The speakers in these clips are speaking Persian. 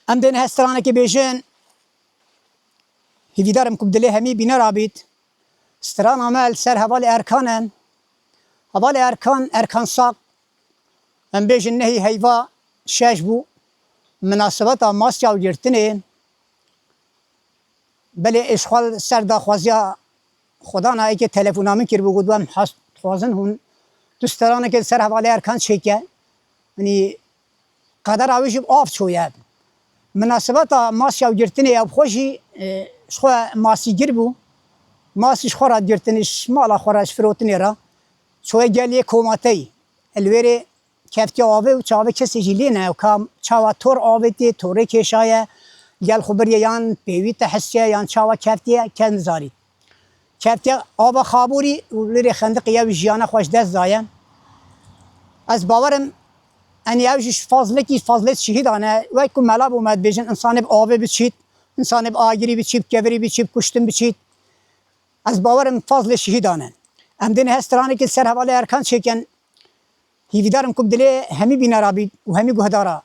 ام دین هسترانه که بیشن هیدارم کبدله همی بینه رابید استران عمل سر حوال ارکانن حوال ارکان ساق ام بیشن نهی هیوا شش بو مناسبت ماسیا و گرتنه بله اشغال سر داخوازیا خدا نه که تلفنامی کرد بود و حس خوازن هون دوستانه که سر حوال ارکان چکه یعنی قدر آویش آف شوید مناسبت ماسیا و گرتنه اب خوشی شخو ماسی گیر بو ماسیش خورد گرتنش مالا خورش فروتنی را شوی گلیه کوماتی الوری کفتی آوه و چاوه کسی جلی نه و کام چاوه تور آوه تی توره کشایه گل خبریه یان پیوی تحسیه یان چاوه کفتیه کن زاری کفتیه آوه خابوری و لری خندقیه و جیانه خوش دست زایه از باورم ان اوجش فاضله شهیدانه و که ملاب اومد بیشن انسان ب آوه بچید انسان ب آگری بچید کبری بچید کشتن بچید از باورم فاضله شهیدانه ام دین هسترانه که سر حواله ارکان چکن هیویدارم کبدله همی بینه رابید و همی گهدارا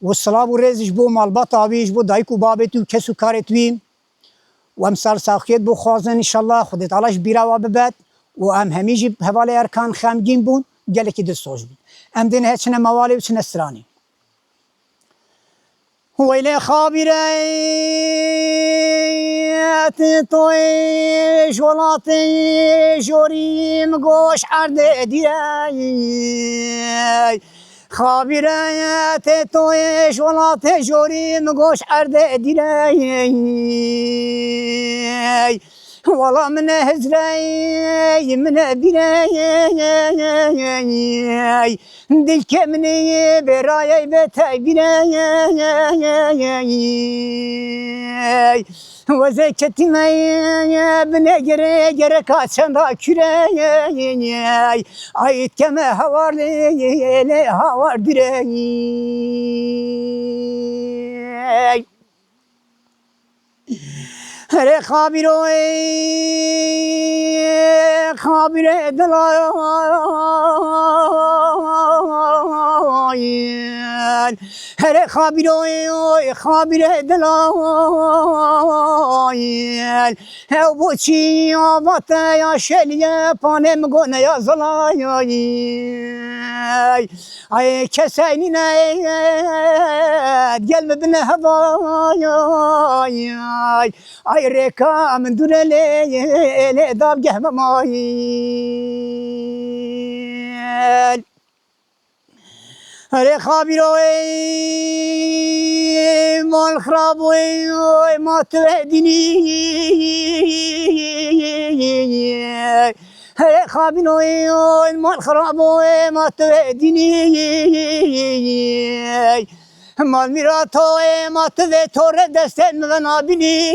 و الصلاة و رزش بو مالبات آویش بو دایک و بابت و کس و کارت ویم و ام سال ساخیت بو خوازن انشالله خودت علاش بیرا و ببد و ام همیجی حواله ارکان خامگین بون گله که دستوش بود ام دین هچنه موالی و چنه سرانی ویلی خابیره توی جولاتی جوریم گوش عرده دیره خابیره توی جولاتی جوریم گوش عرده دیره والله من هزري من بيري دلك مني براي بتاي بيري وزكتي ما بنجري جركات شندا كري عيد كما هوار لي هوار دري هر خابیره دلایل هر خابیره دلایل او بچی آبات یا شلیه پانم گونه یا زلایل ای کسانی نید گل ببنه هوای ای ریکا من دونه لی داب گهم مایل هر خابیروی مال خرابوی ما تو دینی هر خابیروی مال خرابوی ما تو دینی مال میرا توی ما تو تور دستن و نبینی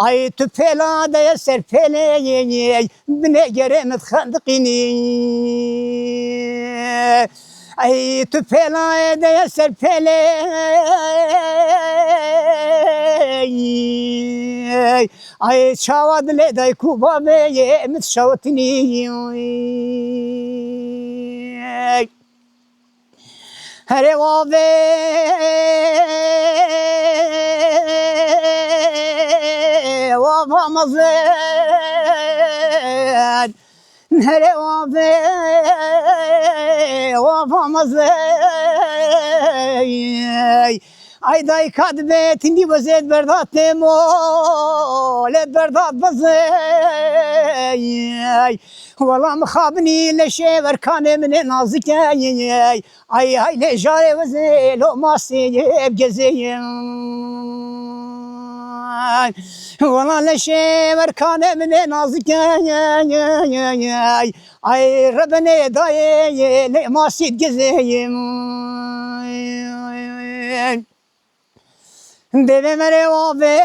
ای تو پلا ده سر پلی بنگره متخندقینی ای تو پلا ده سر پلی ای چاواد لیدای کوبا به متشاوتنی هر وابه وابا مزد هر وابه وابا مزد ای دای کاد به تندی وزید بردات مول بردات بزی والله مخابنی لشه ورکانه من نازکه ای لجاره وزی لو ماسی بگزی والله لشه ورکانه من نازکه ای ربنه دای لماسی بگزی دل مره وابه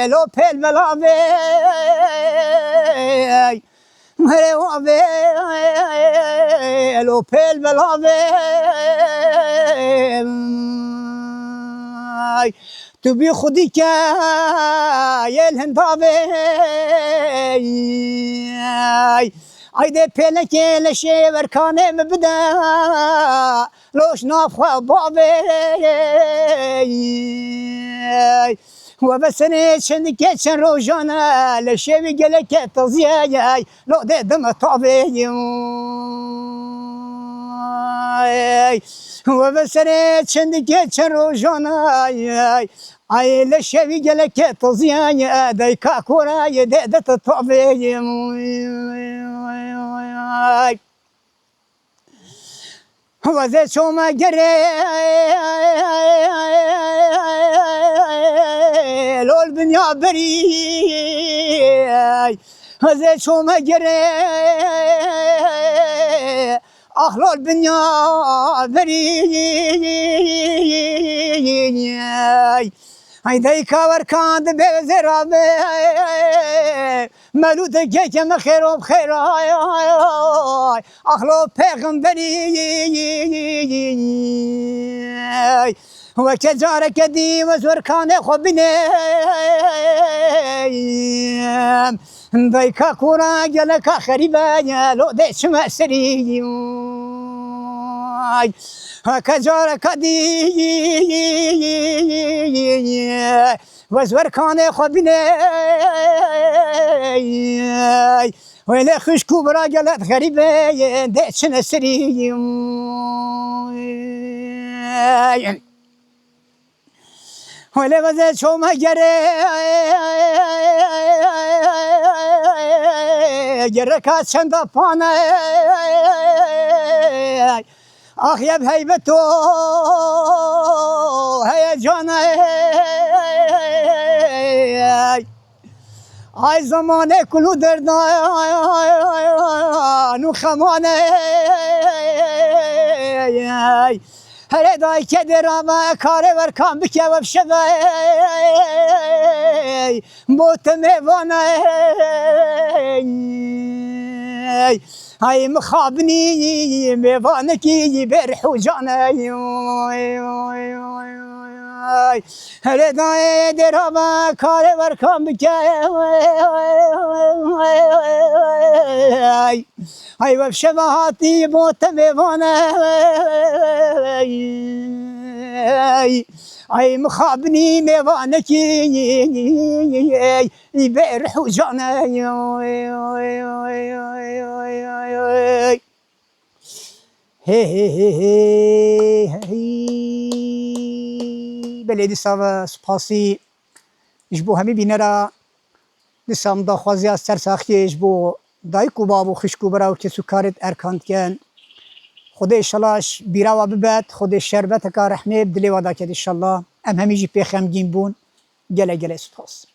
لو پل بلابه مره وابه لو پل بلابه تو بی خودی که یه الهندابه عیده پلکی لشه ورکانه مبده لوش نافخوا بابه و بسنه چند که چند روزانه لشه وی گلک تزیه لو ده دم طابه و بسنه چند که چند روزانه ای لشه وی گلک تزیه دیکا کورای ده ده طابه وزه چوما گره لول بنیا بری وزه چوما گره لول بنیا بری ای دیکا ورکاند به زرابه ملود گیکم خیر و بخیر اخلو پیغمبری و که جاره کدی و زورکانه خو بینه دیکا کورا گلکا خریبه لو ده چما سری که جاره کدی و زورکانه خو بینه ویله خشکو برا گلت غریبه ده چنه سری ویله وزه چوما گره که چند پانه آخ یب هیبتو هیجانه ای زمانه کلو دردان و خمانه هر دای که درامه کاره ورکان بکه و بشبه بوت میوانه ای مخابنی میوانه کی برحو جانه هر دای درامه کاره ورکان بکه ای و بشبه هاتی بوت میوانه ای مخابنی میوانه کی برحو جانه بله دیسا سپاسی جبو همی بینه را دیسا مدا خوازی از سرساختی جبو دایکو بابو خشکو براو که سکارت ارکاند کن خود انشالله بیرا و ببد خود شربت که رحمه بدلی ودا کد انشالله ام همی جی پیخم گیم بون گله گله سپاس